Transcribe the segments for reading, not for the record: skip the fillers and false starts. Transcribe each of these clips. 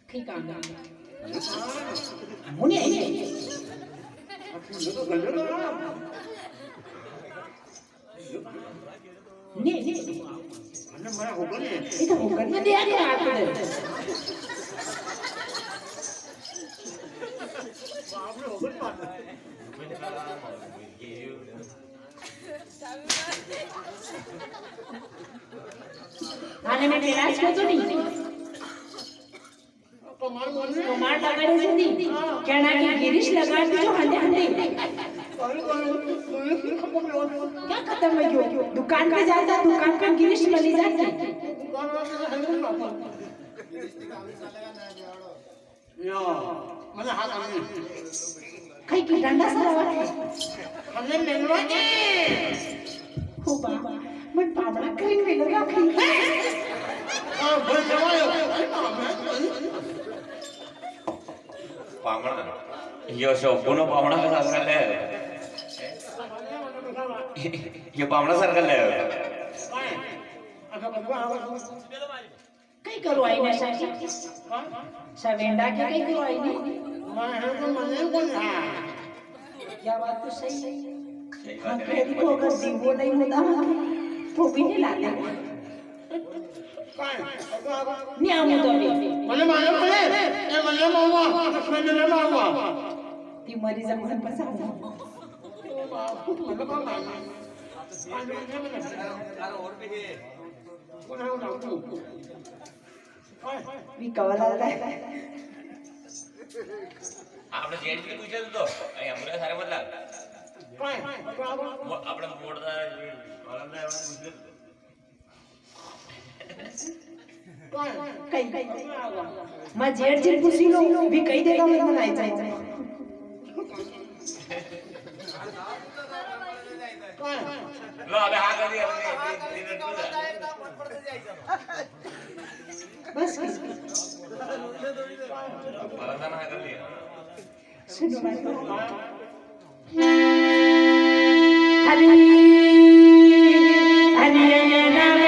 khi còn muốn nhảy nhảy nhảy nhảy itu bukan dia aku deh आने में विलास को तो नहीं कुमार लगाड़े से नहीं क्या ना कि गिरीश लगाड़े जो हंडे हंडे क्या खत्म है क्यों दुकान पे जाता दुकान पे गिरीश मिल जाता या मला हात आले काही की डंडा सरावा हमने मेलवा के हो बा मन पावडा काही वेगळा काही बोल जवायो पामणा यो शोभून पामणा कसा झालाय यो पामणा सारखा झालाय काही करू आई ना शावेंडा के काही करू आई ने क्या बात तो सही है हम पहली को अगर दीवो नहीं होता वो भी नहीं लाते नहीं आमू तो अभी मला मावा ती मरी जमून पसार मी कवाला આપણે જેડી પૂછે તો અહીં અમરે સારે બદલા આપણે મોડતા વાળાને પૂછે काही मैं जेड जेड पुसी लो भी कही देगा मैं बनाई जाए लो अबे हा कर दिया बस वाला ना कर दिया सुनो हरी हरी नाम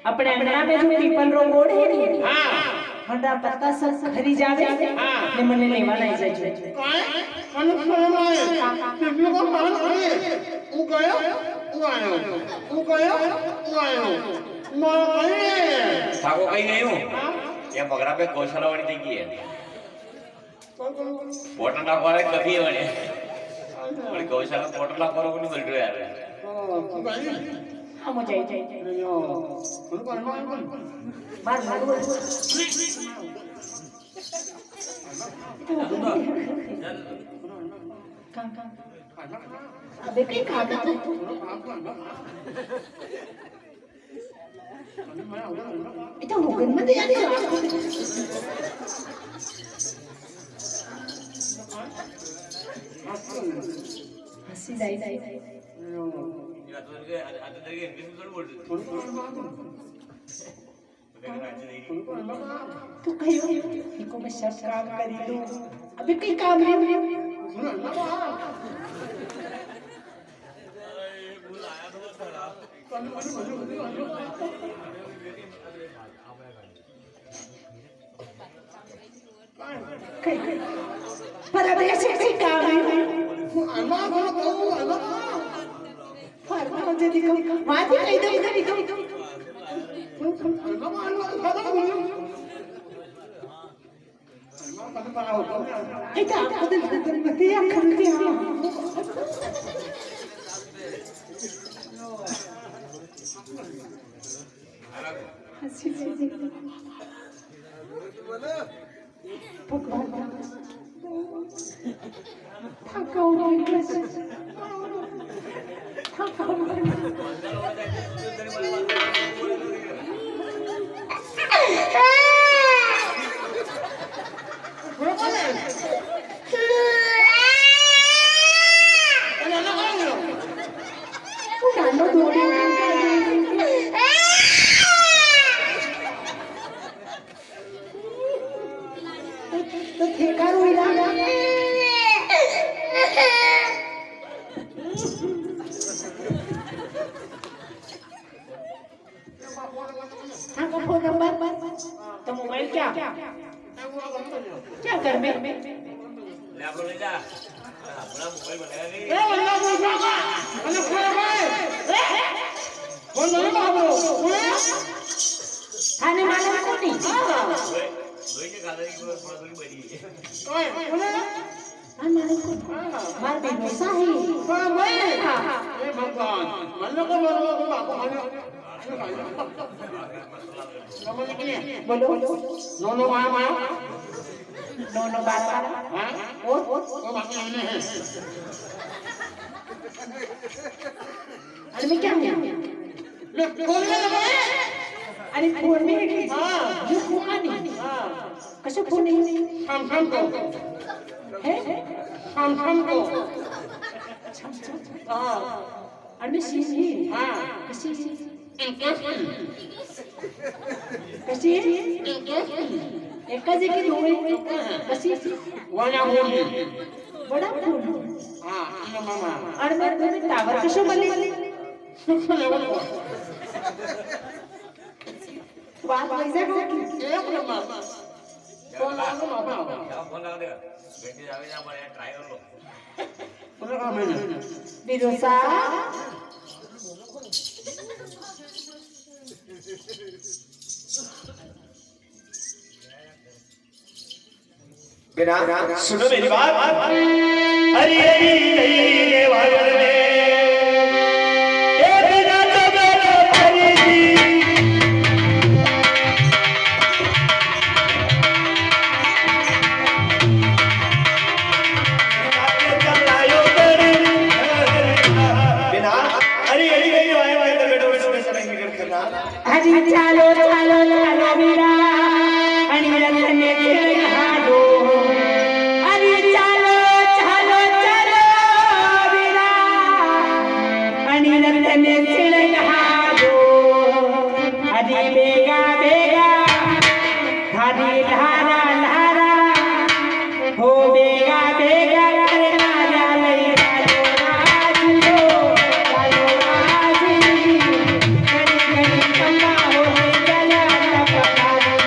अपने अंगना में जो पीपल रो गोड़ है नी हां हंडा पत्ता सब खरी जावे ने मने लेवा नहीं जाय काय मनु फरमाए पीपल को पान खाए ऊ गयो ऊ आयो ऊ गयो ऊ आयो मां खाए ठाको कहीं नहीं हूं ये बगरा पे गौशाला वाली देखी है पोटन टाको रे कभी बने और गौशाला पोटन टाको रो नहीं मिल रहा यार हम जाई जाई मार मार अबे कहीं खा गया itu bukan mati ya dia masih dai dai तू कहियो इको मैं शर्त काम करी दो अबे कहीं काम नहीं कहीं पर अबे ऐसे कहीं काम नहीं फार्मा मुझे दिखो वहाँ से कहीं दो Kita aku dah mati akan dia. Hasil sih. Pukul. Tak kau orang tak kau orang तो ठेका रोईला हाँ का फोन नंबर तो मोबाइल क्या क्या कर में ले आप लोग ले जा अपना मोबाइल बनाया नहीं ए वल्ला बोल अरे फोन नहीं बाबू थाने मालूम को नहीं दोई के खादा की थोड़ा थोड़ी बड़ी काय बोले हाँ मालूम को मार बेनोसा है हां भाई ए भगवान मन को बोलो बाबू मन बोलो नो नो माया माया नो नो बारह हां और बाकी नहीं है अरे मैं क्या हूँ ले फोन में लगा अरे फोन में है हां ये फोन नहीं हां कसं फोन नहीं हम को है हम को हां अरे मैं सीधी हां कशी इंटरेस्टिंग कशी इंटरेस्टिंग एका जागी डोळे कशी वाला बोल बडा फोन हां ये मामा अरे मैं टावर कसं बनले बात वैसा डोकी एक नंबर फोन लगा बाबा क्या फोन लगा देगा बेटी जावे जा पर ट्राई कर लो बोले का मैंने बिरोसा बिना सुनो मेरी बात अरे नहीं वागर में ए बिना तो मेरा भरी जी बिना अरे यही नहीं वाय वाय तो बेटो बेटो चलेंगे करना हरी चालो चालो चालो मीरा आणि रंगने खेळ हालो हरी चालो चालो चालो मीरा आणि रंगने खेळ हालो हरी बेगा बेगा हरी धारा धारा हो बेगा बेगा करना जाले चालो राजू चालो राजू करी करी कमा हो चला टपकारे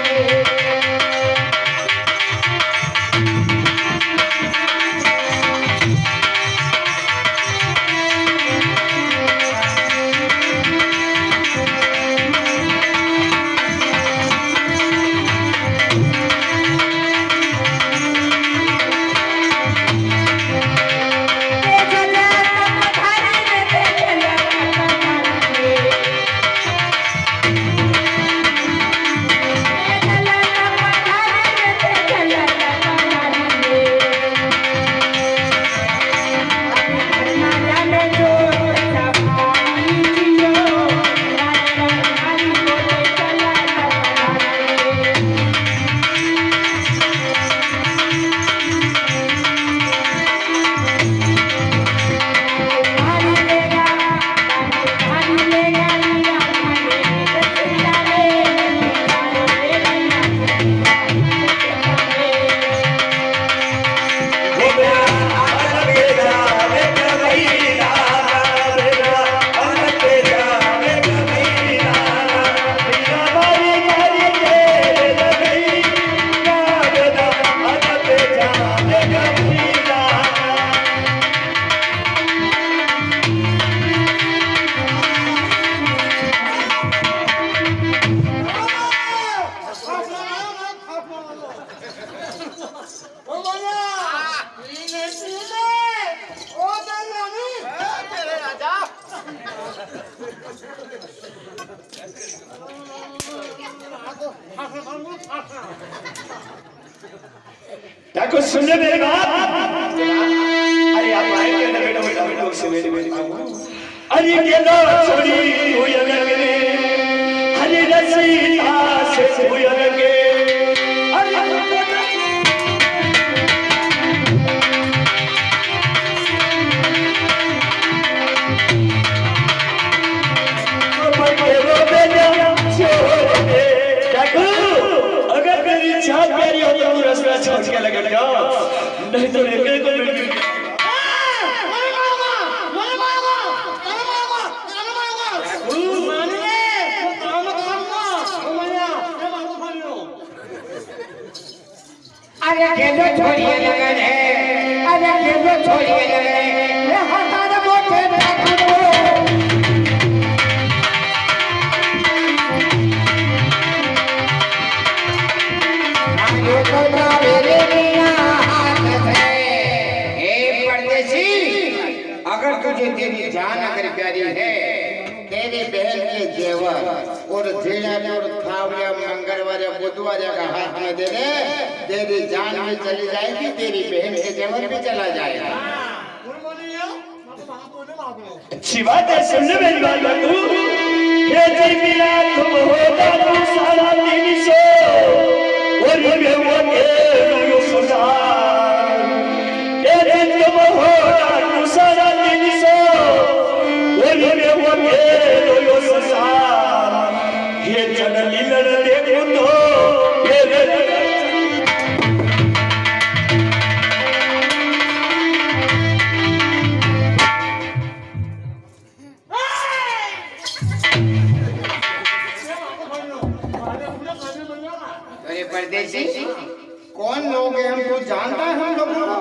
क्या कुछ सुन ले मेरी बात अरे आप आए के अंदर बैठो बैठो बैठो से मेरी मेरी अरे गेलो छोड़ी हुई लगे हरी रसीता से हुई लगे अरे अगर मेरी इच्छा प्यारी हो तो रसना समझ के लगे जाओ, नहीं तो एक एक को मिल अरे केलो छोड़िए लगन है, अरे केलो छोड़िए लगन है, ये हमारा मोटे ठाकुर आगे तो ना मेरे मियां हाथ है। ए परदेसी, अगर तुझे तेरी जान अगर प्यारी है, तेरी बहन के जेवर और झेड़ा और थावड़िया मंगलवार बुधवार का हाथ में दे दे, तेरी जान भी चली जाएगी, तेरी बहन के जेवर भी चला जाएगा। अच्छी बात है, सुन ले मेरी बात बाबू, ये जी मिला तुम होगा तू सारा दिन सो, और ये वो के सुना, ये जी तुम होगा तू सारा दिन सो, और ये वो के सुना, ये जनली लड़ देखो तो ये अरे परदेसी, कौन लोग हैं हम, तू जानता है हम लोगों को?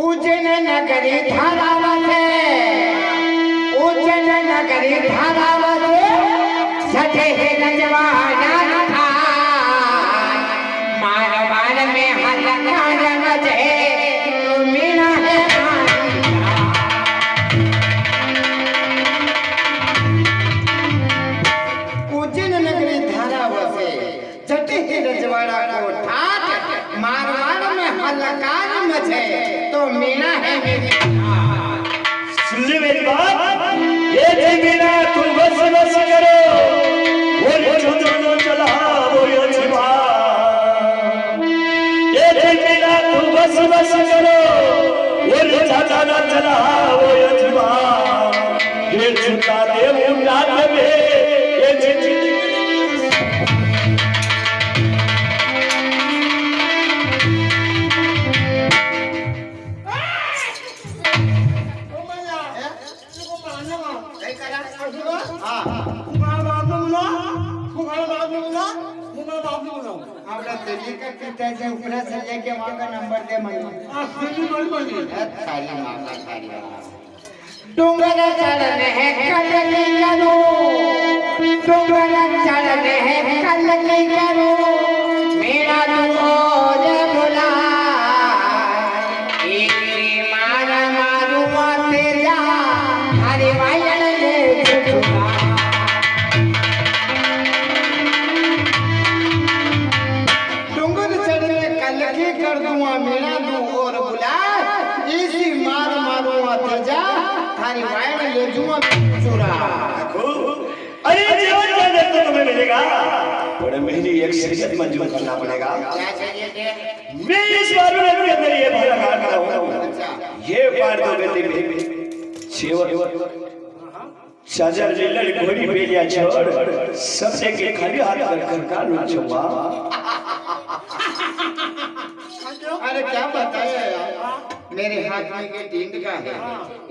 उज्जैन नगरी धारावते, उज्जैन नगरी धारावते, सटे है नजवाना था, मारवाड़ में हल्का नमजे, तू मीना है उज्जैन नगरी धारावते, सटे है रजवाड़ा को ठाक, मारवाड़ में हल्का नमजे, तो मीना है मेरी। सुन ले मेरी बात, ये जमीना तुम बस बस करो, वो जो चला वो अच्छी बात, ये जमीना तुम बस बस करो, वो चाचा ना चला वो अच्छी बात, ये चिंता दे मुंडा दे, ये चिंता आपला दिल्ली का पित्याच्या उपरा सल्ले के मागा नंबर दे म्हणजे सारी मागा सारी डोंगर चढ़ने है कलकी करो, डोंगर चढ़ने है कलकी करो, मेरा दूर बुला एक मारा मारू माते जा, हरे वायन ले छुड़ा कलकी कर दूंगा मेरा दू और बुला, इसी मार मारूंगा तेजा, थारी वायन ले दूंगा चुरा। अरे जीवन का तो तुम्हें मिलेगा, बड़े महीने एक शरीयत मंजूर करना पड़ेगा। क्या चाहिए थे? मैं इस बार के अंदर ये भला काम कर रहा हूँ, ये बार तो बेटे शेवर साजर जिल्लड़ घोड़ी बेलिया छोड़, सबसे के खाली हाथ कर कानून छुपा। अरे क्या बताया यार, मेरे हाथ में ये टींड का है,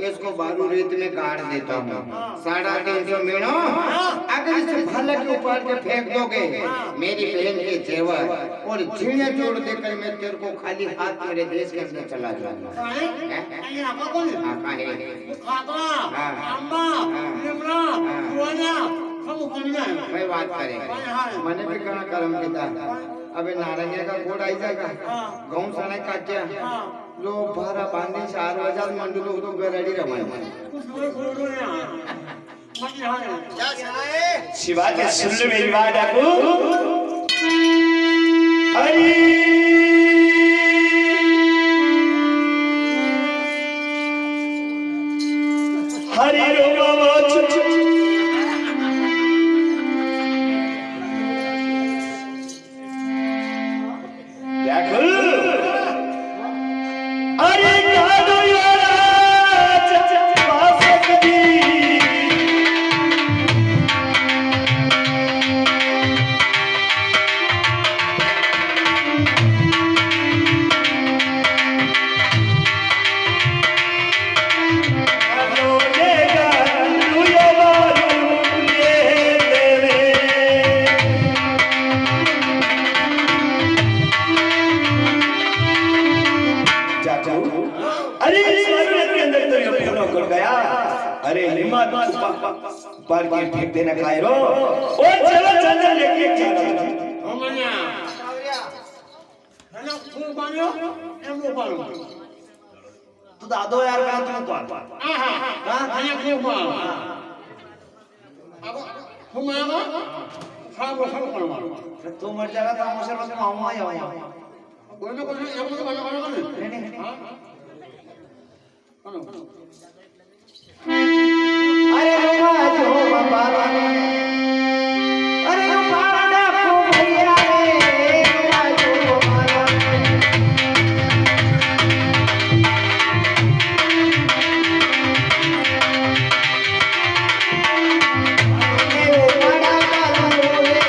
इसको बालू रेत में काट देता हूँ, 350 मीनो, अगर इसे भाला के ऊपर के फेंक दोगे, मेरी बहन के जेवर और झींगे जोड़ देकर मैं तेरे को खाली हाथ मेरे देश के अंदर चला जाऊंगा। भाई बात करें, मैंने भी कहा कर्म पिता, अबे नारंगिया का कोड आई जाएगा, गाँव साने काटिया, लो भारा बांधी 4,000 मंडलो तो गराड़ी रमाई। शिवा के सुन ले मेरी बात आपको, अरे हरि बाल के फेंक देना खाए रो ओ चलो चंदन लेके चलो हमन्या है ना खूब बांधो एम बांधो तू दादो यार मैं तू कौन आहा है ना खूब बांधो अब घुमाएगा सब करो तू मर जाएगा तो मुझे बस माऊंगा या कोई ना कोई एक तो बना करो नहीं हां अरे राजो बाबा अरे बाबा को भैया रे राजो बाबा ए बड़ा कालो रे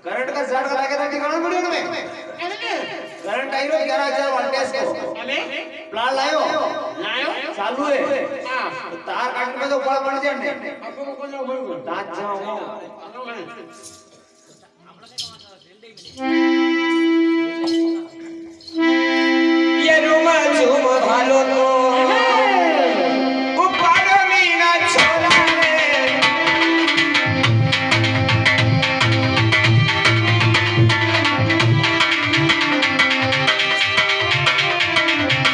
करंट का झाड़ का लगे तो ठिकाना वीडियो में करंट आई रो 11000 वोल्टेज को प्लान लायो चालू है तो तार काटने में तो ऊपर पड़ जाने दांत जाओ ये रुमा झूम भालो तो उपाड़ो मीना छोरा रे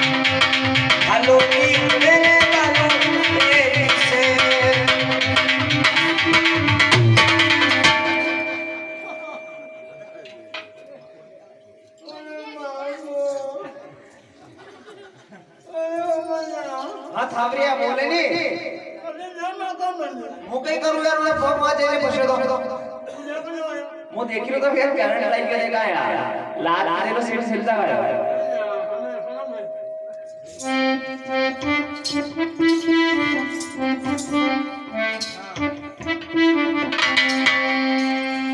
भालो की मेरे भालो तेरी से हां थावरिया बोले नी मु कई करू यार मैं फोन मा जेने पछे दो मु देखिलो तो फिर करंट लाइन के देखा यार लात देलो सीट सिलता गयो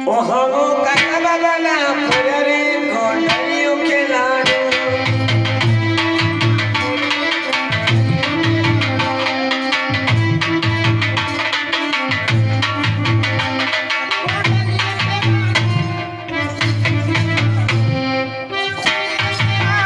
ओ हमो काका बाबा ना पुरे कोडरियो के लाडू Thank you.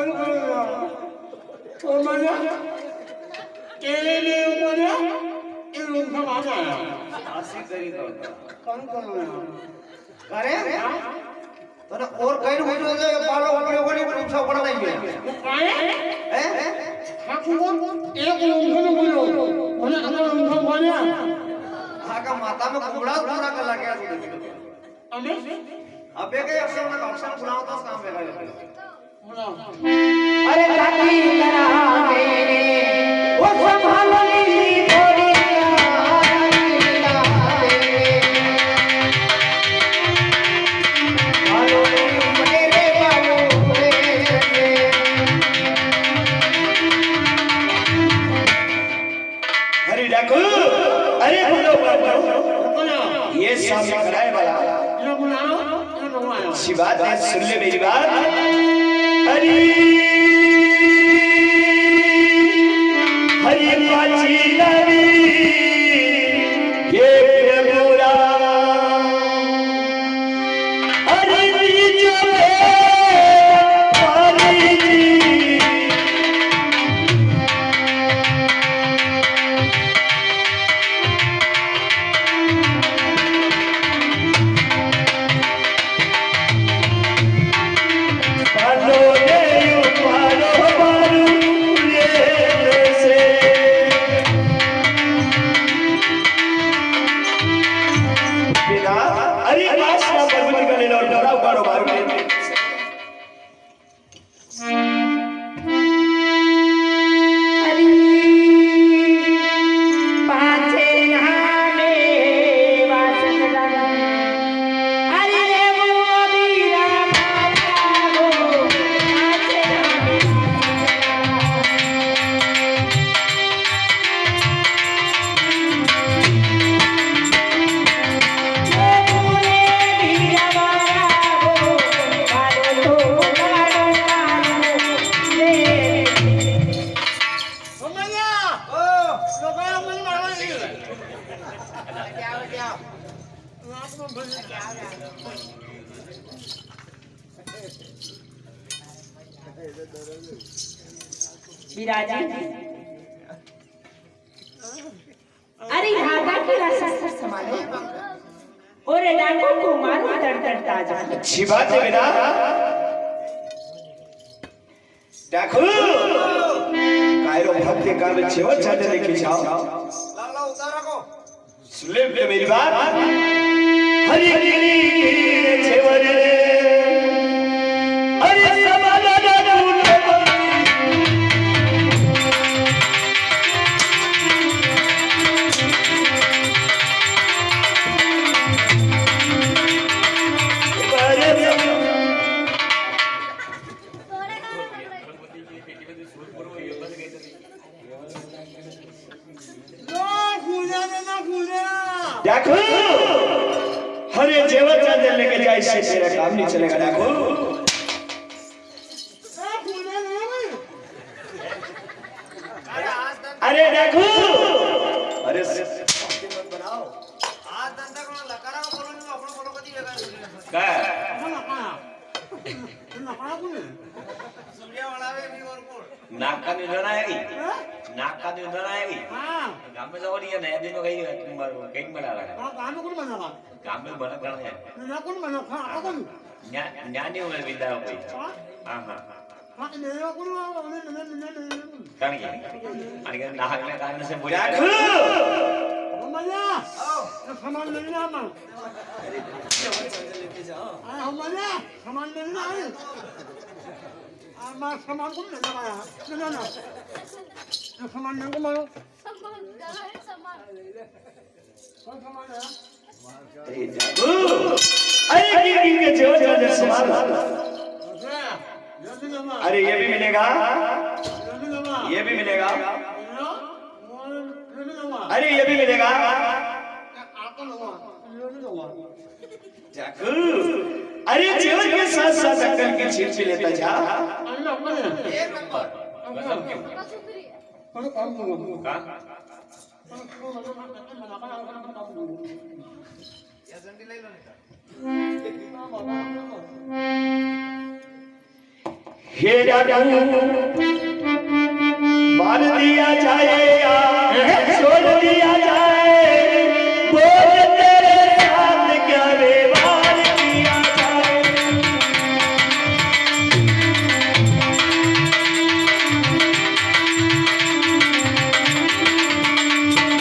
कौन करेगा ओ मैंने तेरे लिए ऊपर इन लोग सब आ जाए આસી કરી દો कौन करेगा करे तने और कई मुझे जे बालो उपरे कोनी पूछो पड़ा नहीं है काय हैं ठाकुर एक लोग ने बोलो मैंने अगर उनको बोला आका माता में कुबड़ा पूरा कर लगे अबे अबे के अक्षर बुलाओ तो काम है बोला अरे दादी करा मेरे वो संभालो ली थोड़ी हरी डाकू अरे बोलो बोला ये सामने कराए वाला ये बुलाओ ये बुलाओ अच्छी बात है सुन ले मेरी बात हरी हरी पाची नदी ये प्रेमोरा हरी बीच में हरी जी पालो देयु पालो पालू ये से बिना अरे आशा बरबरी गले लो डरा उगाड़ो मारो पाछे नामे वासना अरे वो बीरा मारो पाछे नामे पूरे बीरा मारो मारो तो मारो रे ओ मैया ओ लोगों मन मारो नहीं क्या आप में भले विराजी अरे हाथा की राशा से संभालो और डांडा को मारो तड़तड़ता जा अच्छी बात है बेटा देखो कायरो भक्ति का में छेवट चाहते लेके जाओ लाला उतारा को सुन ले मेरी बात हरी गिरी छेवर रे अरे समाना ना देखो हरे जेवर चादर लेके जाए इससे तेरा काम नहीं चलेगा देखो अरे देखो अरे मत बनाओ आज धंधा को लकारा बोलो नहीं अपना बोलो कदी लगा કા सुनिया वाला भी और को નાકાની જણા આવી નાકાની જણા આવી हां ગામે જવાની ને નદી નો ગઈ કઈક બના લાગે काम कौन बना ગામે બના કરે ना कौन बना हां कौन જ્ઞાની હોય વિદ્યા હોય હા હા हां ने कौन ने કારણ કે અને નાહકને કારણે સે બોલ્યા देखो ओ मैया आओ सामान ले लेना हम हां हम मैया सामान ले लेना है मैं सामान कौन ले लगाया ना ना सामान नहीं को मारो कौन सामान है अरे गिरी के जेवर चादर संभाल जल्दी जमा अरे ये भी मिलेगा जल्दी जमा ये भी मिलेगा जल्दी जमा अरे ये भी मिलेगा आपको लगा जल्दी जमा देखो अरे जेवर के साथ साथ अक्कल की छीन भी लेता जा अरे अपने एक नंबर ગજબ કેવું कौन काम करो કા या संडी ले लो नहीं हे राजू मार दिया जाए या छोड़ दिया जाए, बोल तेरे साथ क्या व्यवहार किया जाए।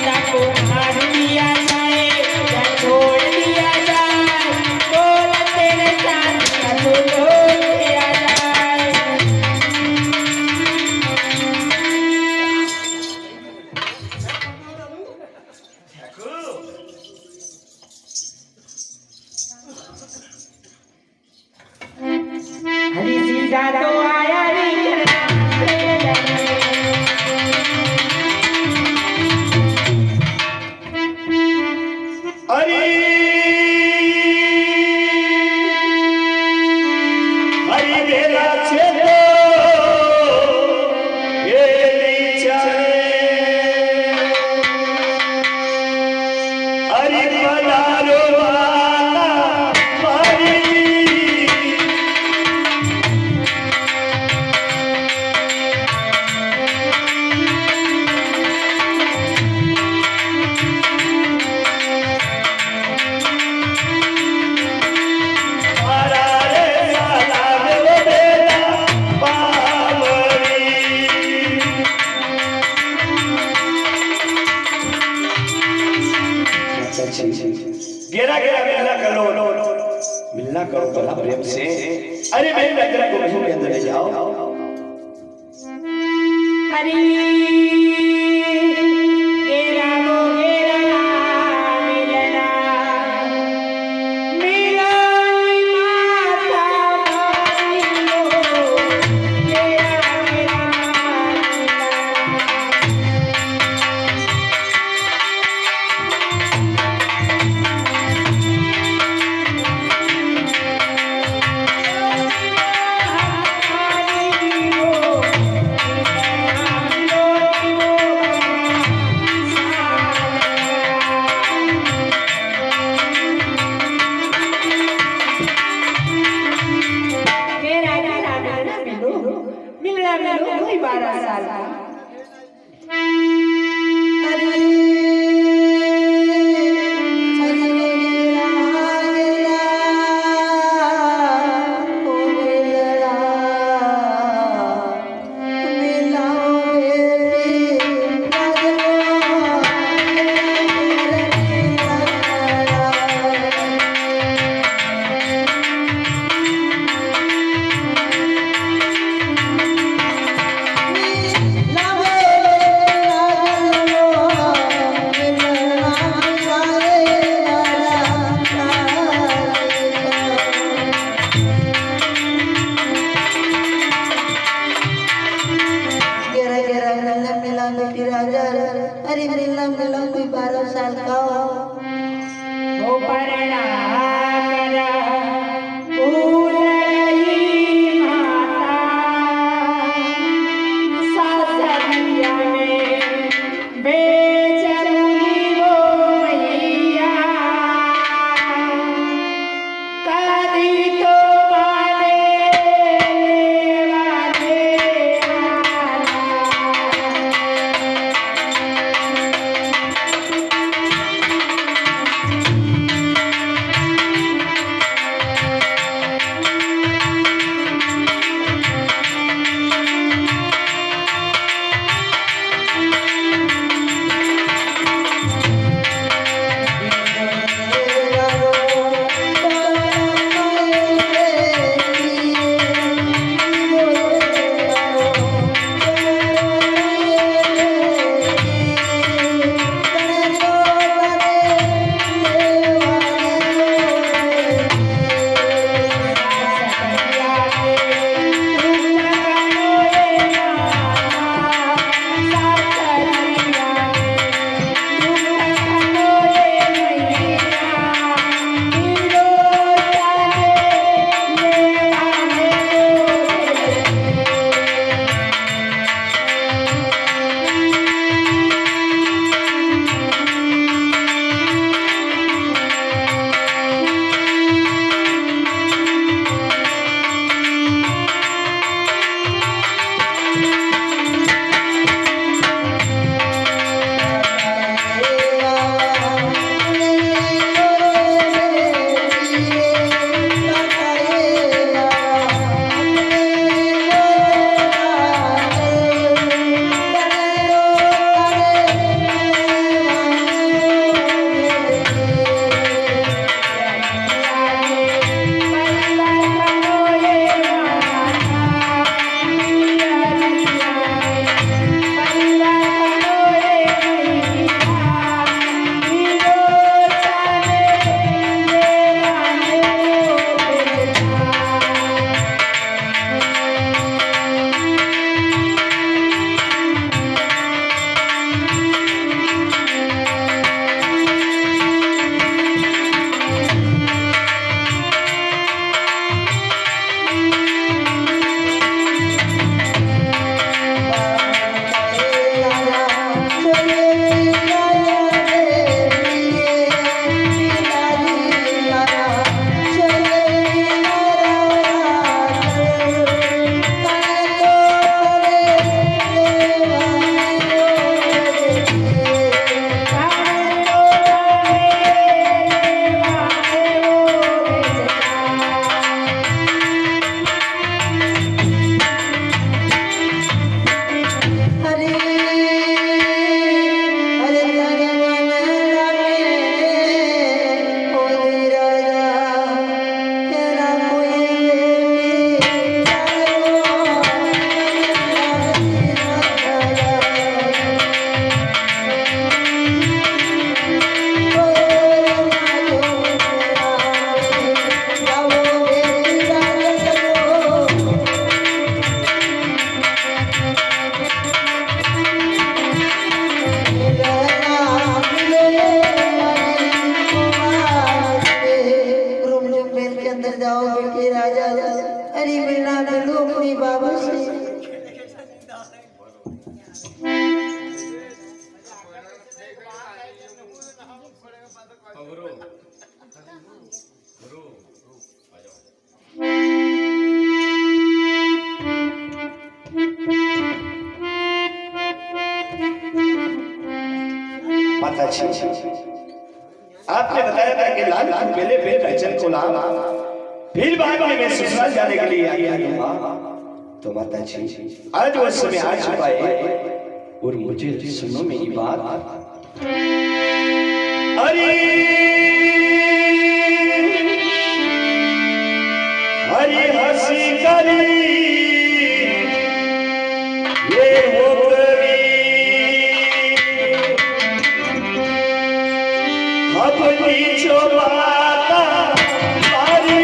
या को मार दिया जाए या छोड़ दिया जाए, बोल तेरे साथ क्या छोड़ दिया जाए। हरी सीधा तो आया अरे हरी बेला छेदो ये नीचाए, हरी पधारो वाला मारी। गेरा गेरा मिलना करो बड़ा प्रेम से। अरे मेरे नजर को महल के अंदर ले जाओ। हरी गेरा वो गेरा मिलना मेरा माता मारियो, गेरा गेरा मिलना मिलो कोई 12 साल का। अरे मिलना मिलना कोई 12 साल का हो। वो परना करा फूलई माता, सासरिया में बेचरुनी वो मैया, कदी तो माने वाले गुरु गुरु आ जाओ। माता जी, आपने बताया था कि लाल मेले पे राजन को लाना, फिर बाद में मैं ससुराल जाने के लिए आया दूंगा। तो माता जी, आज वो समय आ चुका है और मुझे सुनो मेरी बात। अरे हरी हंसी करी ये हो कवि अपनी चौबाता मारी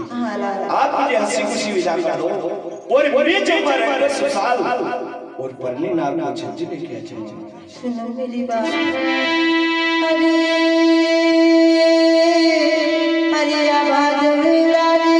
हाँ लाला आप मुझे हंसी खुशी विदा कर दो और मुझे चंपा रंग ससुराल और पन्नी नाम को छज्जे लेके आ जाइए। सुनो मेरी बात अरे अरे आवाज मिलावी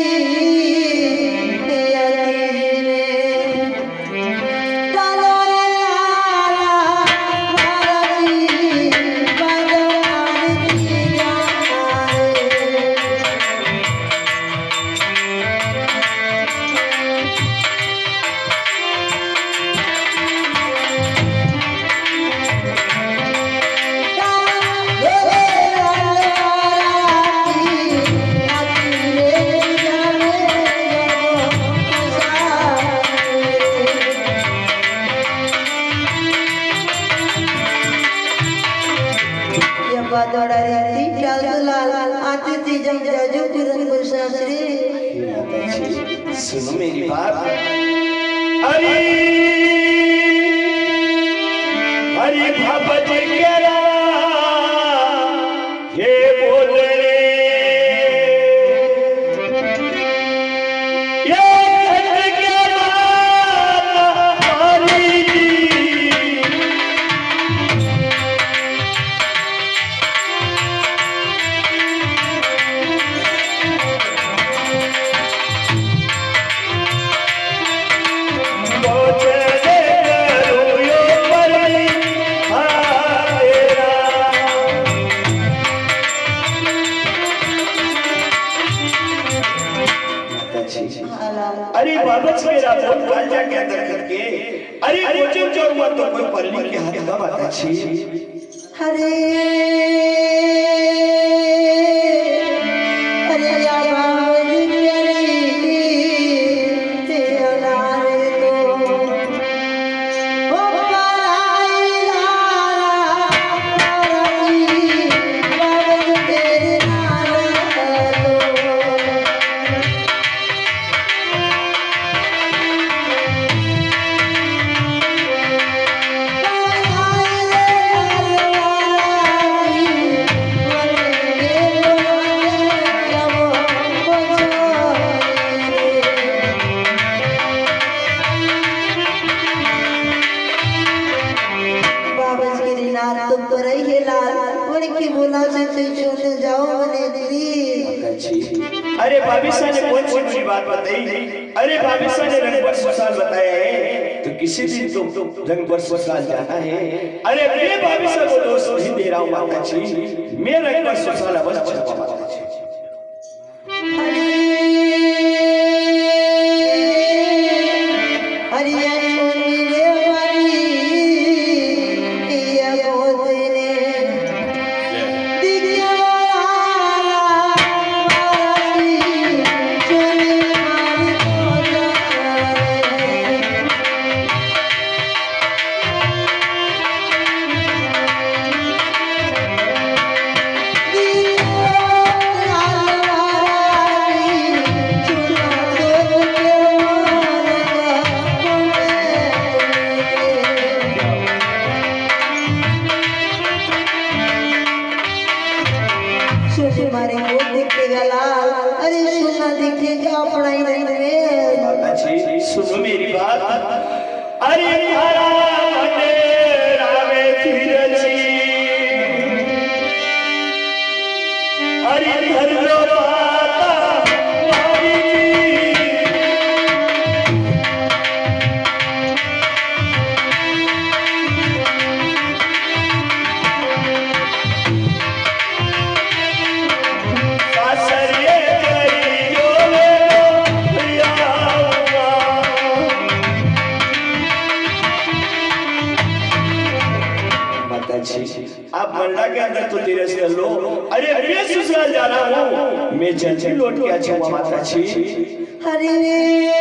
चलो लाला हमारी बदनामी जाए सुनो मेरी बात। अरे हरी भगत केरा ये बोले ये खंड के बात हरी जी अरे बाबच मेरा फोन डाल जा के अंदर करके अरे मुझे जो हुआ तो कोई पल्ली के हाथ का बात अच्छी हरे अरे आवाज मेरी तेरा नाम तो ओ पाई लाला आवाज तेरे नाम तो तुम तो रही लाल उनकी बोला से चले जाओ बने दिली। अरे भाभी साहब ने कौन सी बुरी बात बताई? अरे भाभी साहब ने रंग पर ससुराल बताया है तो किसी दिन तुम रंग पर ससुराल जाना है। अरे मैं भाभी साहब को दोस्त नहीं दे रहा हूँ माता जी, मैं रंग पर ससुराल अवश्य जाऊंगा माता जी। Oh सुन मारे को दिखेगा लाल, अरे सुना दिखेगा पढ़ाई नहीं में। माता जी सुनो मेरी बात, अरे मारा बनेरा में फिरची, अरे घर लो माता मारी सासरिये करी जो आप मल्ला के अंदर तो तेरे से लो, अरे मैं ससुराल जा रहा हूँ, मैं जल्दी लौट के अच्छा हुआ माता जी। हरे हरे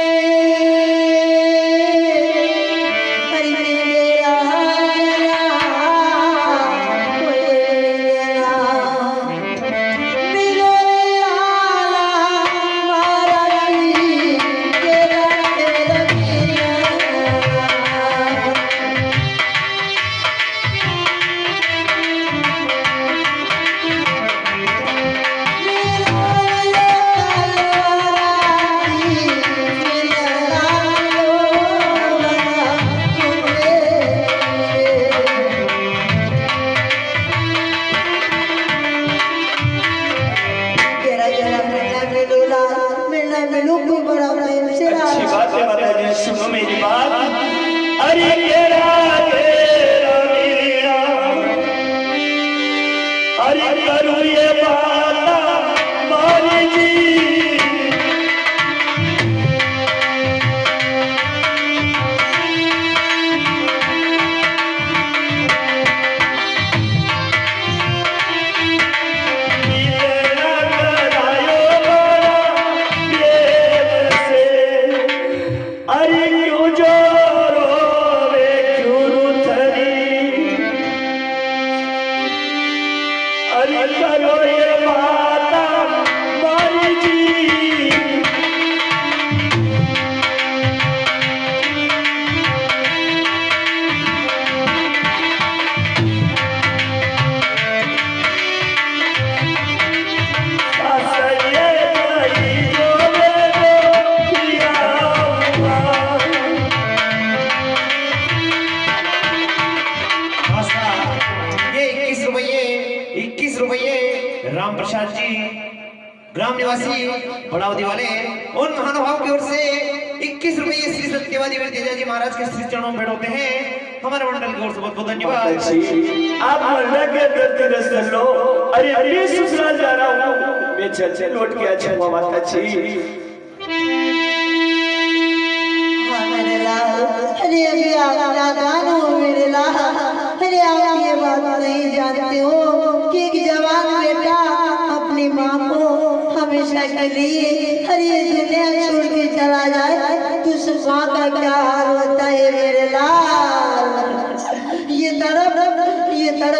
मेरा अच्छी बात है माता जी, सुनो मेरी बात, अरे तेरा तेरा मीरा, अरे करूँ ये माता मारी जी, राम प्रसाद जी ग्राम निवासी बड़ावती वाले उन महानुभाव की ओर से 21 रुपये श्री सत्यवादी तेजाजी महाराज के श्री चरणों में भेंट होते हैं। हमारे मंडल की ओर से बहुत बहुत धन्यवाद। आप मल्ला के अंदर तेरे से लो, अरे मैं ससुराल जा रहा हूँ, मैं जल्दी लौट के अच्छा हुआ माता जी। मेरे लाल, अरे अभी आप नादान हो मेरे लाल, अरे आप ये बात नहीं जानते हो कि एक जवान बेटा अपनी माँ को हमेशा के लिए अरे ये दुनिया छोड़ के चला जाए तो उस माँ का क्या हाल होता है मेरे लाल। ये तड़प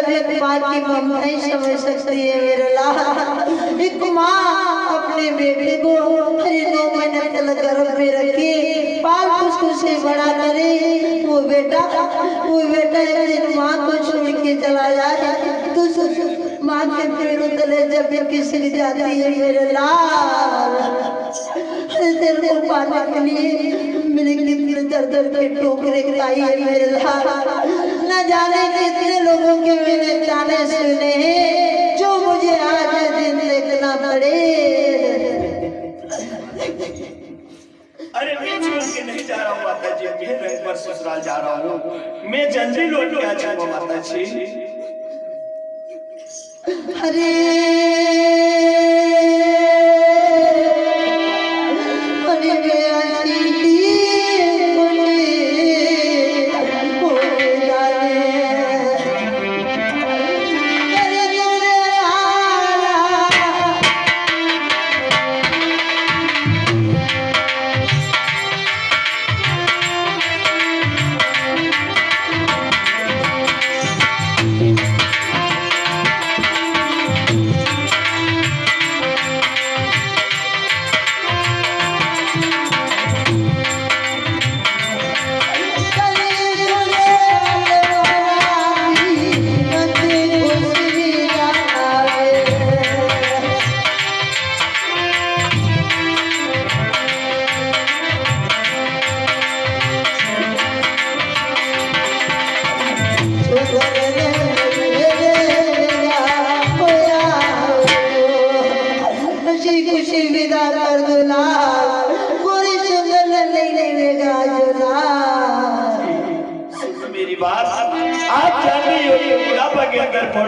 एक माँ की ममता ही समझ सकती है मेरे लाल। एक माँ अपने बेटे को अरे 9 महीने तक गर्भ में रखे पाल उसको से बड़ा करे, वो बेटा एक दिन माँ को छोड़ के चला जाए तो माँ के पेड़ों तले जब भी किसी जाती है मेरे लाल। तेरे को पाने के लिए मेरे कितने दर के ठोकरे खाई है मेरे लाल, न जाने कितने लोगों के मैंने ताने सुने हैं जो मुझे आज दिन देखना पड़े। अरे मैं छोड़ के नहीं जा रहा हूँ माता जी, मैं रंग पर ससुराल जा रहा हूँ, मैं जल्दी लौट के आ जाऊंगा माता जी। अरे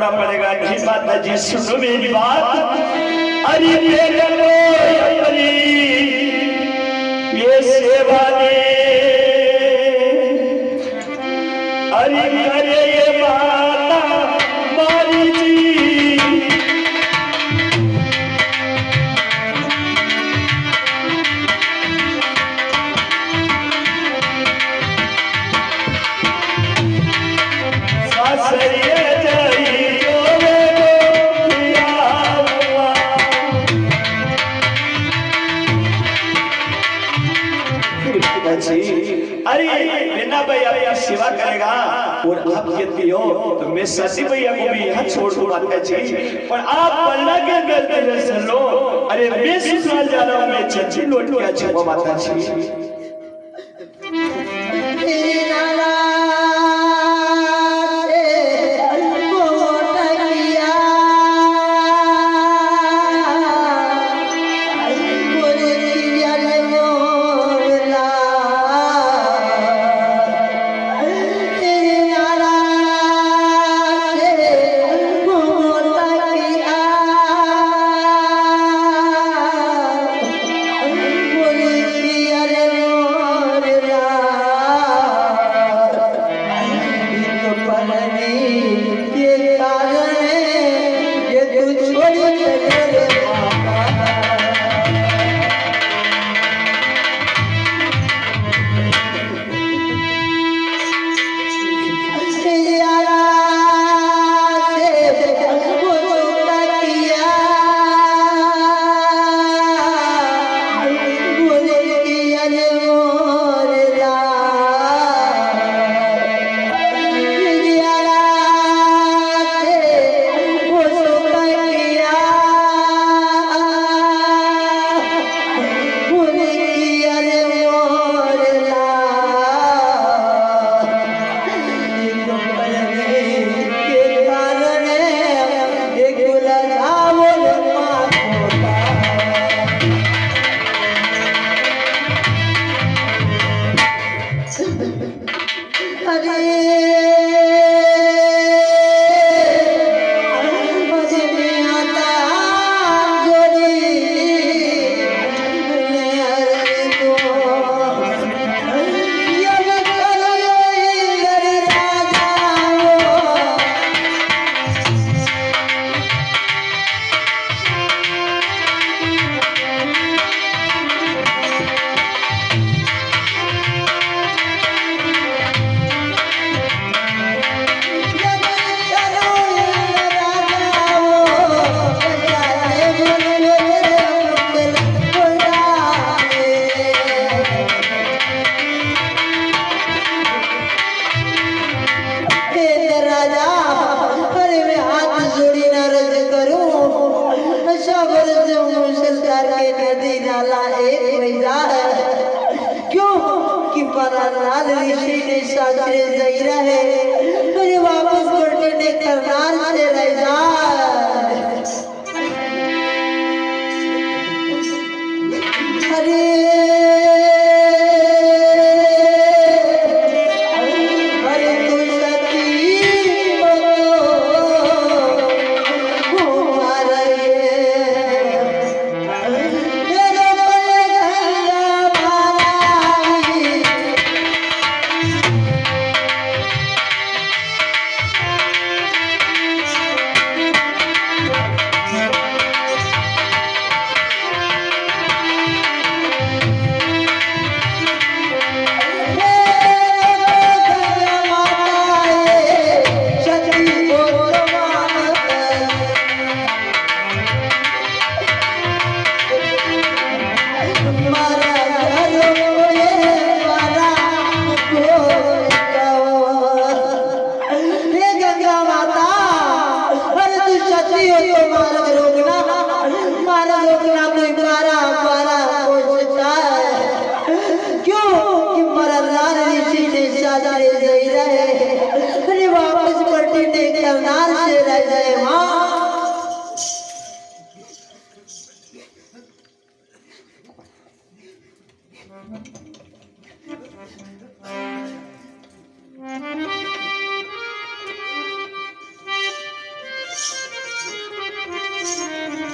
करना पड़ेगा। नहीं माता जी सुनो मेरी बात। अरे ये सेवा ने अरे करे ये माता मारी जी अरे बिना भाई आपकी सेवा करेगा और आप कहती हो तो मैं शशि भैया को भी यहाँ छोड़ दूँ माता जी, पर आप पढ़ना के गलती में सुन लो। अरे मैं ससुराल जा रहा हूँ, मैं चची लौट के अच्छा हूँ माता जी।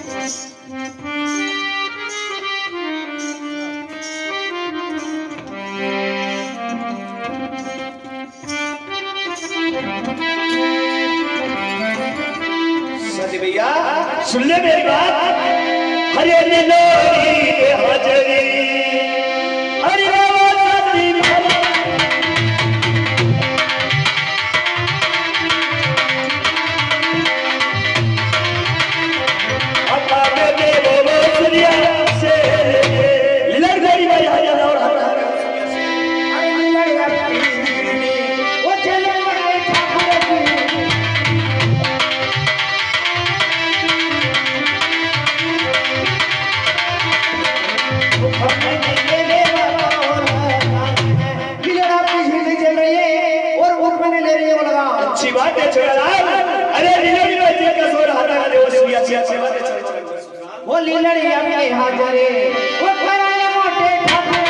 सती भैया सुन ले मेरी बात। हरे नीलोरी हाजरी हरे बाबा सती भैया आता में दे बोलो सूर्या से लड़गड़ी भाई हरे और हर वो चले बड़े ठाकुर अच्छी बात है छोरा। अरे लीलड़ी में जी का सोर हाथा का देव सूर्या से अच्छी बात है छोरा। वो लीलड़ी अपनी हाजरे वो खराने मोटे ठाकुर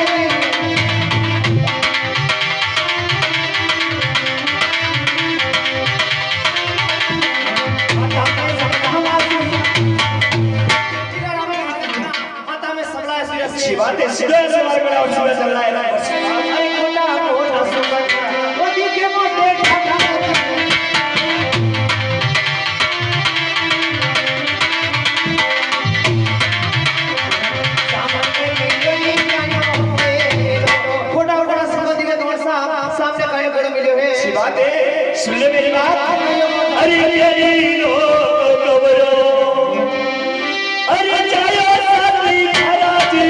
अच्छी बात है सीधा से मार बड़ा और सीधा चल रहा है ना। अरे कोटा कोटा सुपर वो दिखे मोटे ठाकुर कोटा कोटा संबंधी के दोस्त सामने कहीं बड़े मिले हुए अच्छी बात है सुन ले मेरी बात। अरे तेरी रो कबरो अरे जायो साथी खराजी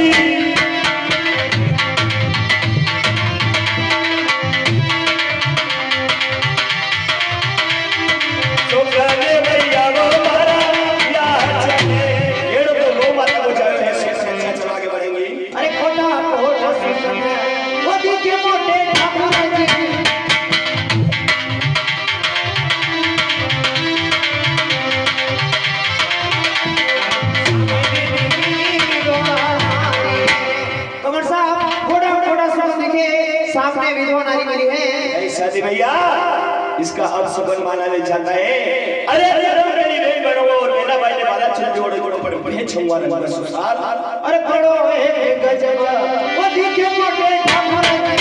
तो कहने भैया वो मारा या चले ये तो लो माता को जाए ऐसे चला के बढ़ेंगे। अरे कोटा कोटा सुपर वो दिखे मोटे ठाकुर जी कमर साहब थोड़ा थोड़ा सुन दिखे सामने विधवा नारी मिली है। ऐसा नहीं भैया इसका अब सुगन माना ले जाता है। अरे मेरी नहीं बनो और मेरा भाई ने बाला चल जोड़े जोड़े पड़े पड़े छुआ रंग सुसार। अरे बड़ो है गजब वो दिखे मोटे ठाकुर जी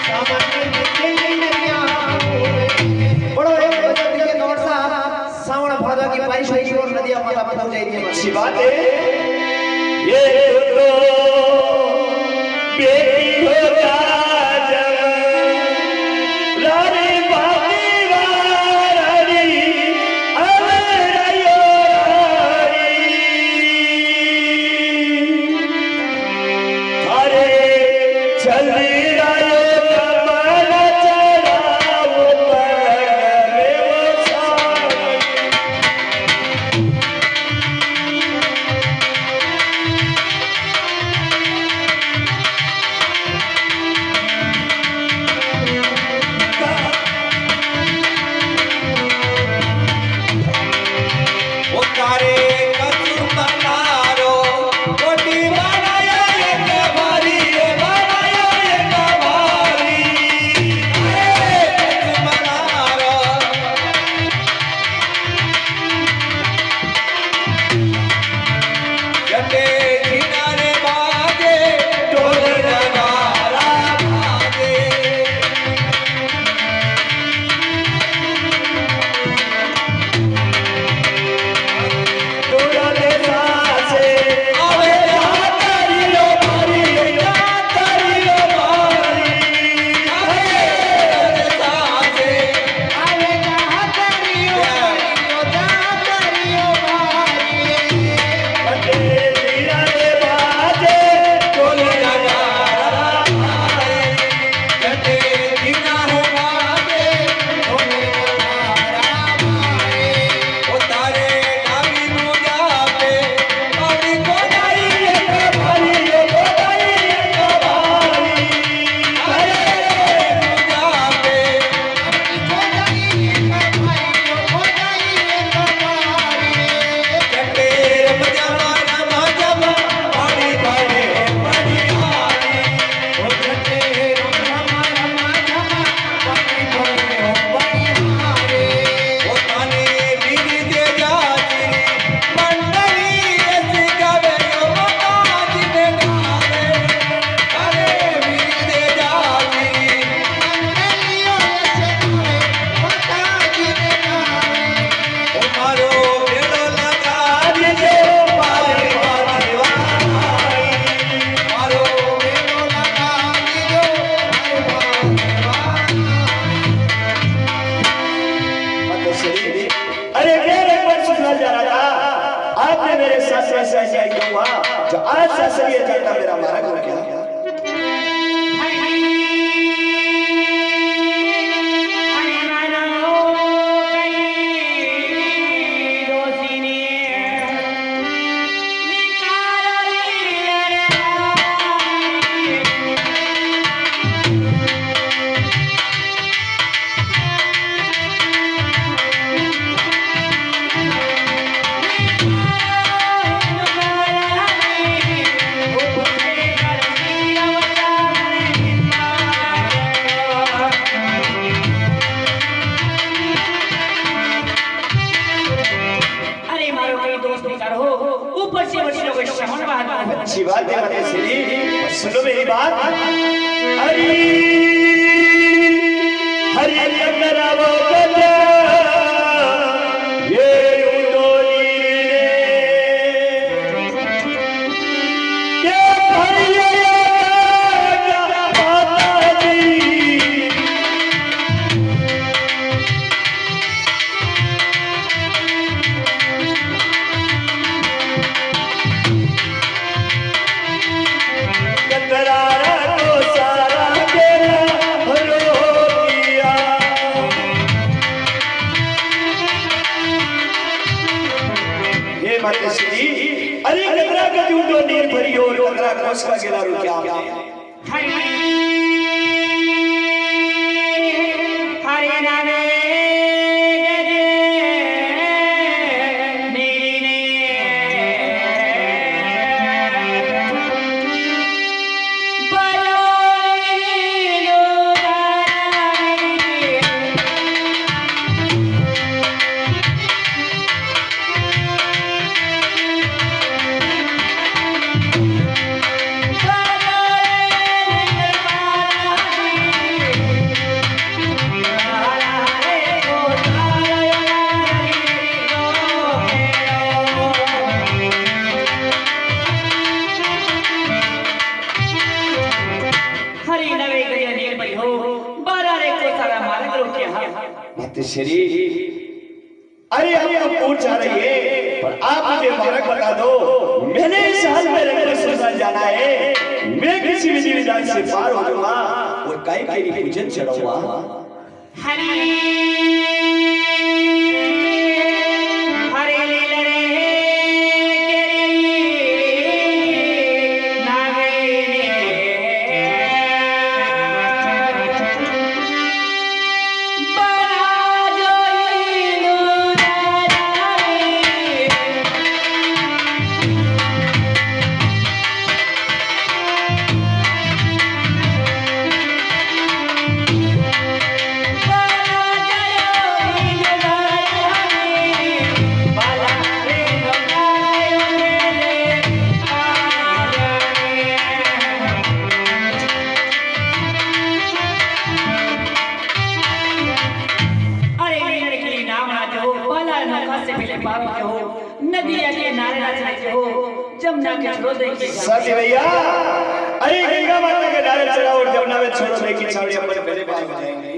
सामने दिखे नैया बड़ो है गजब दिखे कमर साहब सावण भादो की बारिश हुई और नदियां माता बदल जाएगी। अच्छी बात है ये तो बेटी हो जब लारी बाती वारी अमरायो अरे चल रायो कमल चढ़ाओ पर वो सारी से अन्याय क्यों हुआ जो आज शासकीय जाता मेरा मार्ग हो गया? अच्छी बात है मातेश्वरी, सुनो मेरी बात। हरी हरी चंद्रावो गजा ये उडोली रे भैया माताजी मातेश्वरी, अरे गदरा का जूडो नीर भरी हो गदरा कोस का गेला रुकिया हरे नामे गजे नीने बलोलो मातेश्वरी, अरे हम तो पूछ जा रही है पर आप मुझे मार्ग बता दो। मैंने इस हाल में रहकर सुल्तान जाना है, मैं किसी विधि विधान से पार हो जाऊंगा और काय काय की पूजन चढ़ाऊंगा। हरी हरे लीलरे सच भैया, अरे गंगा माता के नारे चढ़ाओ और जमुना में छोड़ो लेकिन छावड़ी अपन पहले पार हो जाएंगे।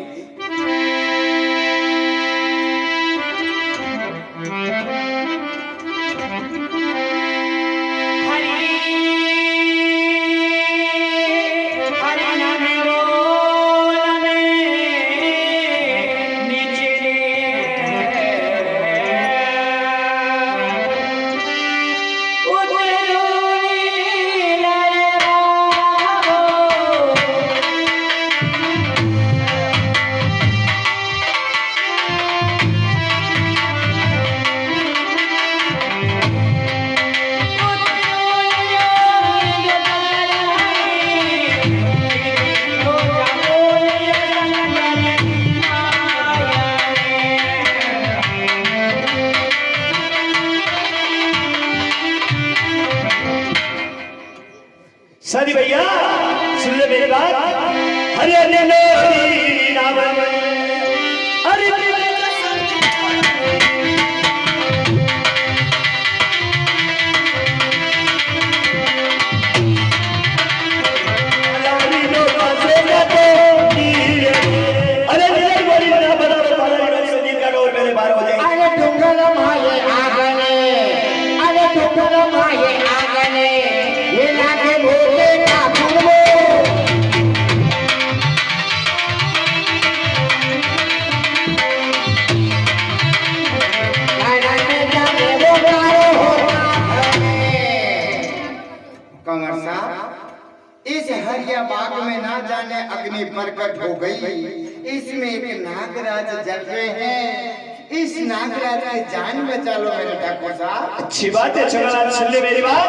सदी भैया सुन ले मेरी बात। हरे हरे लोरी नाम अरे अरे डुंगर माये आगने, अरे डुंगर माये बाग में ना जाने अग्नि प्रकट हो गई। इसमें एक नागराज जल रहे हैं, इस नागराज की जान बचा लो मेरे ठाकुर साहब। अच्छी बात है, चलो सुन ले मेरी बात।